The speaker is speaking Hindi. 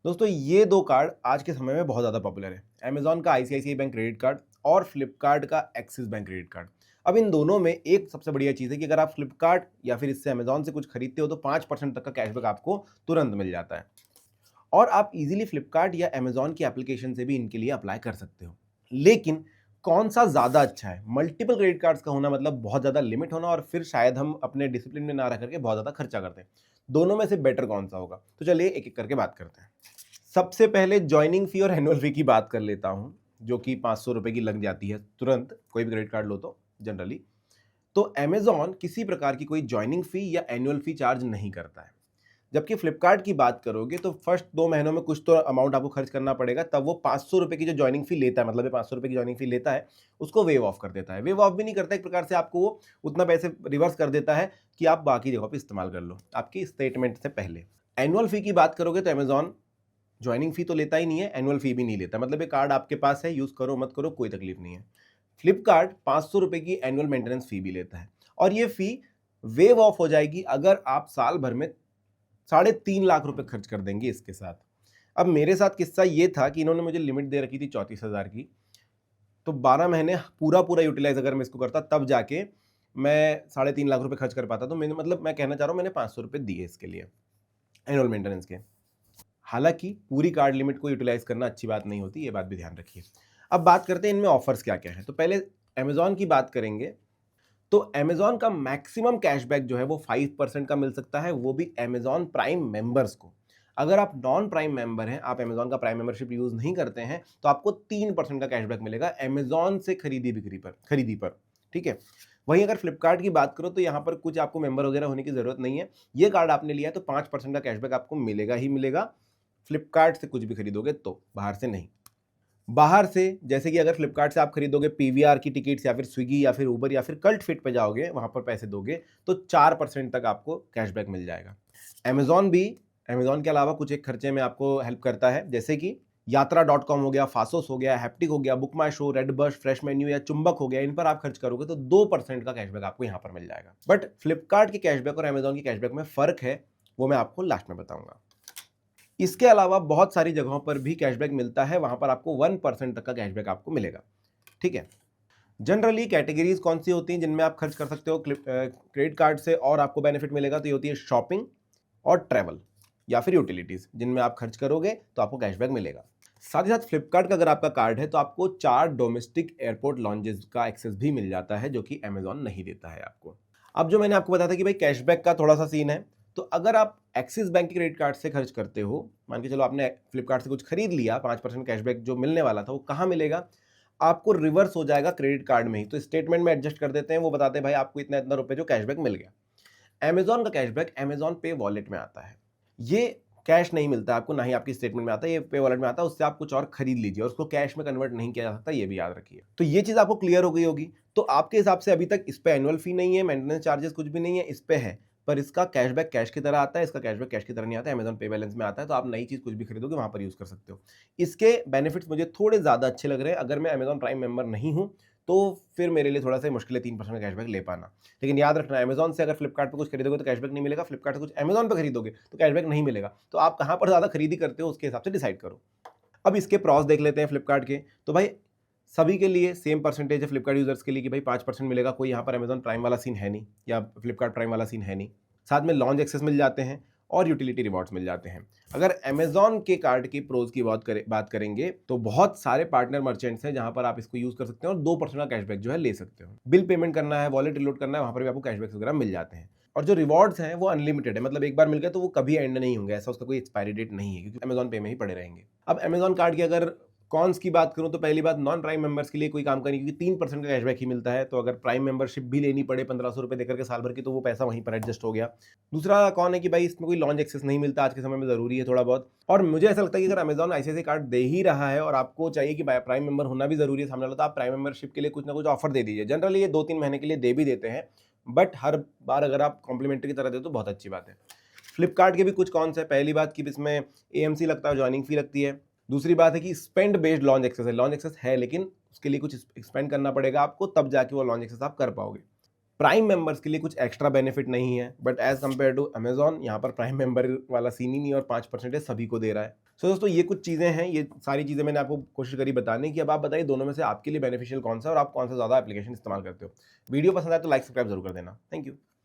दोस्तों ये दो कार्ड आज के समय में बहुत ज़्यादा पॉपुलर है। अमेज़न का आईसीआईसीआई बैंक क्रेडिट कार्ड और फ्लिपकार्ट का एक्सिस बैंक क्रेडिट कार्ड। अब इन दोनों में एक सबसे बढ़िया चीज़ है कि अगर आप फ्लिपकार्ट या फिर इससे अमेज़न से कुछ खरीदते हो तो 5% तक का कैशबैक आपको तुरंत मिल जाता है। और आप इजीली फ्लिपकार्ट या अमेज़न की एप्लीकेशन से भी इनके लिए अप्लाई कर सकते हो। लेकिन कौन-सा ज़्यादा अच्छा है? मल्टीपल क्रेडिट कार्ड्स का होना मतलब बहुत ज़्यादा लिमिट होना और फिर शायद हम अपने डिसिप्लिन में ना रह करके बहुत ज़्यादा खर्चा करते हैं। दोनों में से बेटर कौन-सा होगा? तो चलिए एक-एक करके बात करते हैं। सबसे पहले जॉइनिंग फी और एनुअल फी की बात कर लेता हूँ, जो कि ₹500 की लग जाती है तुरंत, कोई भी क्रेडिट कार्ड लो तो जनरली। तो अमेज़न किसी प्रकार की कोई जॉइनिंग फी या एनुअल फी चार्ज नहीं करता है। जबकि फ्लिपकार्ट की बात करोगे तो फर्स्ट 2 महीनों में कुछ तो अमाउंट आपको खर्च करना पड़ेगा, तब वो ₹500 की जो जॉइनिंग फी लेता है, मतलब ये ₹500 की जॉइनिंग फी लेता है, उसको वेव ऑफ कर देता है। वेव ऑफ भी नहीं करता, एक प्रकार से आपको वो उतना पैसे रिवर्स कर देता है कि आप बाकी जगहों पे इस्तेमाल कर लो, आपकी स्टेटमेंट से पहले। एनुअल फी की बात करोगे तो अमेज़न जॉइनिंग फी तो लेता ही नहीं है, एनुअल फी भी नहीं लेता, मतलब ये कार्ड आपके पास है, यूज़ करो मत करो कोई तकलीफ नहीं है। फ्लिपकार्ट ₹500 की एनुअल मेंटेनेंस फी भी लेता है और ये फी वेव ऑफ हो जाएगी अगर आप साल भर में 3.5 लाख रुपए खर्च कर देंगे इसके साथ। अब मेरे साथ किस्सा ये था कि इन्होंने मुझे लिमिट दे रखी थी 34,000 की, तो 12 महीने पूरा यूटिलाइज़ अगर मैं इसको करता तब जाके मैं 3.5 लाख रुपए खर्च कर पाता। तो मैंने मतलब मैं कहना चाह रहा हूँ मैंने ₹500 दिए इसके लिए, एनुअल मेंटेनेंस के। हालाँकि पूरी कार्ड लिमिट को यूटिलाइज़ करना अच्छी बात नहीं होती, ये बात भी ध्यान रखिए। अब बात करते हैं इनमें ऑफ़र्स क्या-क्या हैं। तो पहले अमेज़न की बात करेंगे, तो अमेज़न का मैक्सिमम कैशबैक जो है वो 5% का मिल सकता है, वो भी अमेज़न प्राइम मेंबर्स को। अगर आप नॉन प्राइम मेंबर हैं, आप अमेज़न का प्राइम मेंबरशिप यूज़ नहीं करते हैं, तो आपको 3% का कैशबैक मिलेगा अमेज़न से खरीदी पर, ठीक है? वहीं अगर फ्लिपकार्ट की बात करो तो यहाँ पर कुछ आपको मेंबर वगैरह होने की ज़रूरत नहीं है। ये कार्ड आपने लिया है तो 5% का कैशबैक आपको मिलेगा ही मिलेगा, फ्लिपकार्ट से कुछ भी खरीदोगे तो, बाहर से नहीं। बाहर से जैसे कि अगर फ्लिपकार्ट से आप खरीदोगे पीवीआर की टिकट्स या फिर स्विगी या फिर उबर या फिर कल्ट फिट पे जाओगे, वहाँ पर पैसे दोगे, तो 4% तक आपको कैशबैक मिल जाएगा। अमेज़न भी अमेज़न के अलावा कुछ एक खर्चे में आपको हेल्प करता है, जैसे कि यात्रा.com हो गया, फासोस हो गया, हैप्टिक हो गया, बुक माई शो, रेडबस, फ्रेश मेन्यू या चुंबक हो गया, इन पर आप खर्च करोगे तो 2% का कैशबैक आपको यहाँ पर मिल जाएगा। बट फ्लिपकार्ट के कैशबैक और अमेज़न के कैशबैक में फ़र्क है, वो मैं आपको लास्ट में बताऊँगा। इसके अलावा बहुत सारी जगहों पर भी कैशबैक मिलता है, वहाँ पर आपको 1% तक का कैशबैक आपको मिलेगा, ठीक है? जनरली कैटेगरीज़ कौन-सी होती हैं जिनमें आप खर्च कर सकते हो क्रेडिट कार्ड से और आपको बेनिफिट मिलेगा, तो ये होती है शॉपिंग और ट्रैवल या फिर यूटिलिटीज़, जिनमें आप खर्च करोगे तो आपको कैशबैक मिलेगा। साथ ही साथ फ्लिपकार्ट का अगर आपका कार्ड है तो आपको 4 डोमेस्टिक एयरपोर्ट लॉन्जेस का एक्सेस भी मिल जाता है, जो कि अमेज़न नहीं देता है आपको। अब जो मैंने आपको बताया था कि भाई कैशबैक का थोड़ा-सा सीन है, तो अगर आप एक्सिस बैंक के क्रेडिट कार्ड से खर्च करते हो, मान के चलो आपने फ्लिपकार्ट से कुछ खरीद लिया, 5% कैशबैक जो मिलने वाला था, वो कहाँ मिलेगा? आपको रिवर्स हो जाएगा क्रेडिट कार्ड में ही। तो स्टेटमेंट में एडजस्ट कर देते हैं, वो बताते हैं भाई आपको इतना-इतना रुपए जो कैशबैक मिल गया। अमेज़न का कैशबैक अमेज़न पे वॉलेट में आता है। ये कैश नहीं मिलता आपको, ना ही आपकी स्टेटमेंट में आता है, ये पे वॉलेट में आता है, उससे आप कुछ और खरीद लीजिए और उसको कैश में कन्वर्ट नहीं किया जा सकता, ये भी याद रखिए। तो ये चीज़ आपको क्लियर हो गई होगी। तो आपके हिसाब से अभी तक इस पे एनुअल फी नहीं है, मेंटेनेंस चार्जेस कुछ भी नहीं है, इस पे है। पर इसका कैशबैक कैश की तरह आता है, इसका कैशबैक कैश की तरह नहीं आता है, अमेज़न पे बैलेंस में आता है, तो आप नई चीज़ कुछ भी खरीदोगे वहाँ पर यूज़ कर सकते हो। इसके बेनिफिट्स मुझे थोड़े ज़्यादा अच्छे लग रहे हैं, अगर मैं अमेज़न प्राइम मेंबर नहीं हूँ, तो फिर मेरे लिए थोड़ा-सा मुश्किल है 3% का कैशबैक ले पाना। लेकिन याद रखना अमेज़न से अगर फ्लिपकार्ट पे कुछ खरीदोगे तो कैशबैक नहीं मिलेगा, फ्लिपकार्ट से कुछ अमेज़न पे खरीदोगे तो कैशबैक नहीं मिलेगा। तो आप कहाँ पर ज़्यादा खरीदी करते हो उसके हिसाब से डिसाइड करो। अब इसके प्रॉस देख लेते हैं फ्लिपकार्ट के। तो भाई सभी के लिए सेम परसेंटेज है फ्लिपकार्ट यूज़र्स के लिए कि भाई 5% मिलेगा, कोई यहाँ पर अमेज़न प्राइम वाला सीन है नहीं या फ्लिपकार्ट प्राइम वाला सीन है नहीं। साथ में लॉन्च एक्सेस मिल जाते हैं और यूटिलिटी रिवॉर्ड्स मिल जाते हैं। अगर अमेज़न के कार्ड की प्रोज़ की बात करेंगे तो बहुत सारे पार्टनर मर्चेंट्स हैं जहाँ पर आप इसको यूज़ कर सकते हैं और 2% का कैशबैक जो है ले सकते हो। बिल पेमेंट करना है, वॉलेट रिलोड करना है, वहाँ पर भी आपको कैशबैक्स वगैरह मिल जाते हैं। और जो रिवॉर्ड्स हैं वो अनलिमिटेड है, मतलब एक बार मिल गए तो वो कभी एंड नहीं होंगे, ऐसा उसका कोई एक्सपायरी डेट नहीं है क्योंकि अमेज़न पे में ही पड़े रहेंगे। अब अमेज़न कार्ड की अगर कॉन्स की बात करूँ तो पहली बात नॉन प्राइम मेंबर्स के लिए कोई काम का नहीं, क्योंकि 3% का कैशबैक ही मिलता है, तो अगर प्राइम मेंबरशिप भी लेनी पड़े 1500 रुपए देकर के साल भर की तो वो पैसा वहीं पर एडजस्ट हो गया। दूसरा कौन है कि भाई इसमें कोई लॉन्च एक्सेस नहीं मिलता, आज के समय में ज़रूरी है थोड़ा बहुत। और मुझे ऐसा लगता है कि अगर अमेज़न आईसीआईसीआई कार्ड दे ही रहा है और आपको चाहिए कि प्राइम मेंबर होना भी ज़रूरी है सामने वाला, तो आप प्राइम मेंबरशिप के लिए कुछ ना कुछ ऑफर दे दीजिए। जनरली ये 2-3 महीने के लिए दे भी देते हैं, बट हर बार अगर आप कॉम्प्लीमेंट्री की तरह दे तो बहुत अच्छी बात है। फ्लिपकार्ट के भी कुछ कॉन्स है, पहली बात कि इसमें एएमसी लगता है, जॉइनिंग फी लगती है। दूसरी बात है कि स्पेंड बेस्ड लॉन्च एक्सेस है, लॉन्च एक्सेस है लेकिन उसके लिए कुछ स्पेंड करना पड़ेगा आपको, तब जाके वो लॉन्च एक्सेस आप कर पाओगे। प्राइम मेंबर्स के लिए कुछ एक्स्ट्रा बेनिफिट नहीं है, but as compare to Amazon यहाँ पर प्राइम मेंबर वाला सीन ही नहीं है और 5% सभी को दे रहा है। सो दोस्तों ये कुछ चीज़ें हैं, ये सारी चीज़ें मैंने आपको कोशिश करी बताने की। अब आप बताइए दोनों में से आपके लिए बेनिफिशियल कौन-सा है और आप कौन-सा ज़्यादा एप्लीकेशन इस्तेमाल करते हो? वीडियो पसंद आए तो लाइक, सब्सक्राइब ज़रूर कर देना। Thank you.